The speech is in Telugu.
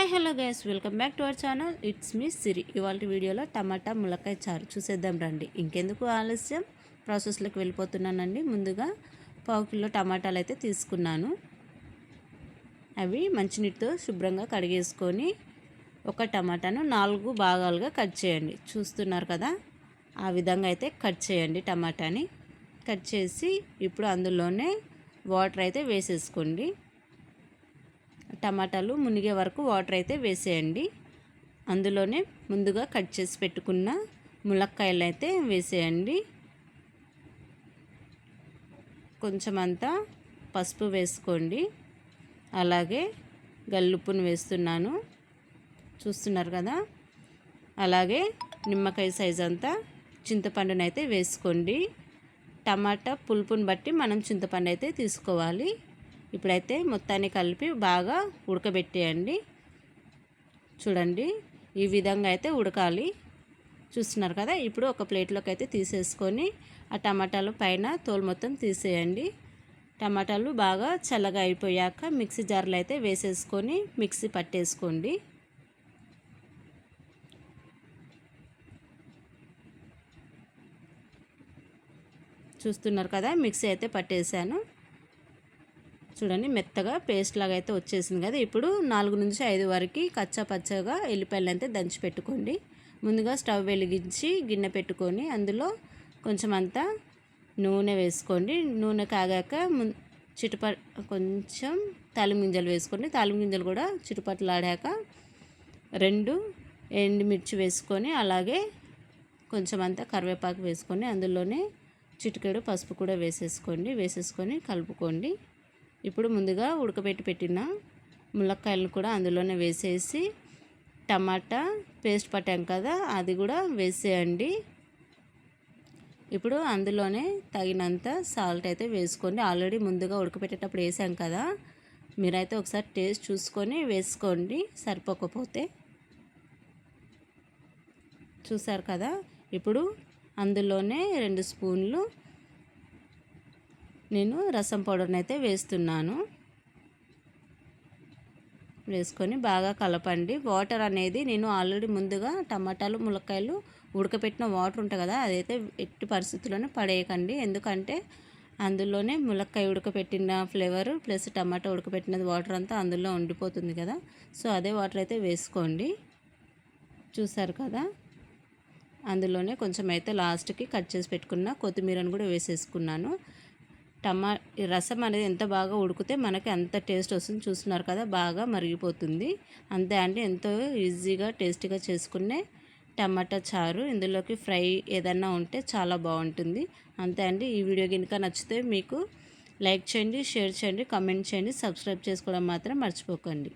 Hi hello guys, welcome back to our channel. It's me Siri. ఇవాళ వీడియోలో టమాటా ములక్కాయ చారు చూసేద్దాం రండి. ఇంకెందుకు ఆలస్యం, ప్రాసెస్లోకి వెళ్ళిపోతున్నానండి. ముందుగా 1/2 కిలో టమాటాలు అయితే తీసుకున్నాను. అవి మంచినీటితో శుభ్రంగా కడిగేసుకొని ఒక టమాటాను 4 భాగాలుగా కట్ చేయండి. చూస్తున్నారు కదా, ఆ విధంగా అయితే కట్ చేయండి. టమాటాని కట్ చేసి ఇప్పుడు అందులోనే వాటర్ అయితే వేసేసుకోండి. టమాటాలు మునిగే వరకు వాటర్ అయితే వేసేయండి. అందులోనే ముందుగా కట్ చేసి పెట్టుకున్న ములక్కాయలు అయితే వేసేయండి. కొంచెం అంతా పసుపు వేసుకోండి. అలాగే గల్లుప్పును వేస్తున్నాను, చూస్తున్నారు కదా. అలాగే నిమ్మకాయ సైజ్ అంతా చింతపండునైతే వేసుకోండి. టమాటా పులుపుని బట్టి మనం చింతపండు అయితే తీసుకోవాలి. ఇప్పుడైతే మొత్తాన్ని కలిపి బాగా ఉడకబెట్టేయండి. చూడండి, ఈ విధంగా అయితే ఉడకాలి. చూస్తున్నారు కదా. ఇప్పుడు ఒక ప్లేట్లోకి అయితే తీసేసుకొని ఆ టమాటాలు పైన తోలు మొత్తం తీసేయండి. టమాటాలు బాగా చల్లగా అయిపోయాక మిక్సీ జార్లో అయితే వేసేసుకొని మిక్సీ పట్టేసుకోండి. చూస్తున్నారు కదా, మిక్సీ అయితే పట్టేశాను. చూడండి, మెత్తగా పేస్ట్ లాగా అయితే వచ్చేసింది కదా. ఇప్పుడు 4 నుంచి 5 వరకు కచ్చా పచ్చగా ఎల్లిపాయలు అయితే దంచి పెట్టుకోండి. ముందుగా స్టవ్ వెలిగించి గిన్నె పెట్టుకొని అందులో కొంచెం అంతా నూనె వేసుకోండి. నూనె కాగాక కొంచెం తాలింపు గింజలు వేసుకోండి. తాలింపు గింజలు కూడా చిటుపట్లాడాక 2 ఎండుమిర్చి వేసుకొని అలాగే కొంచెం అంతా కరివేపాకు వేసుకొని అందులోనే చిటికెడు పసుపు కూడా వేసేసుకొని కలుపుకోండి. ఇప్పుడు ముందుగా పెట్టిన ములక్కాయలను కూడా అందులోనే వేసేసి టమాటా పేస్ట్ పట్టాం కదా, అది కూడా వేసేయండి. ఇప్పుడు అందులోనే తగినంత సాల్ట్ అయితే వేసుకోండి. ఆల్రెడీ ముందుగా ఉడకపెట్టేటప్పుడు వేసాం కదా, మీరైతే ఒకసారి టేస్ట్ చూసుకొని వేసుకోండి సరిపోకపోతే. చూసారు కదా. ఇప్పుడు అందులోనే 2 స్పూన్లు నేను రసం పౌడర్ని అయితే వేస్తున్నాను. వేసుకొని బాగా కలపండి. వాటర్ అనేది నేను ఆల్రెడీ ముందుగా టమాటాలు ములక్కాయలు ఉడకపెట్టిన వాటర్ ఉంటుంది కదా, అదైతే ఎట్టి పరిస్థితుల్లోనే పడేయకండి. ఎందుకంటే అందులోనే ములక్కాయ ఉడకపెట్టిన ఫ్లేవర్ ప్లస్ టమాటా ఉడకపెట్టినది వాటర్ అంతా అందులో ఉండిపోతుంది కదా. సో అదే వాటర్ అయితే వేసుకోండి. చూసారు కదా. అందులోనే కొంచెం అయితే లాస్ట్కి కట్ చేసి పెట్టుకున్న కొత్తిమీరను కూడా వేసేసుకున్నాను. రసం అనేది ఎంత బాగా ఉడికితే మనకి అంత టేస్ట్ వస్తుంది. చూస్తున్నారు కదా, బాగా మరిగిపోతుంది. అంతే అండి, ఎంతో ఈజీగా టేస్టీగా చేసుకునే టమాటా చారు. ఇందులోకి ఫ్రై ఏదన్నా ఉంటే చాలా బాగుంటుంది. అంతే అండి. ఈ వీడియో కనుక నచ్చితే మీకు లైక్ చేయండి, షేర్ చేయండి, కామెంట్ చేయండి, సబ్స్క్రైబ్ చేసుకోవడం మాత్రం మర్చిపోకండి.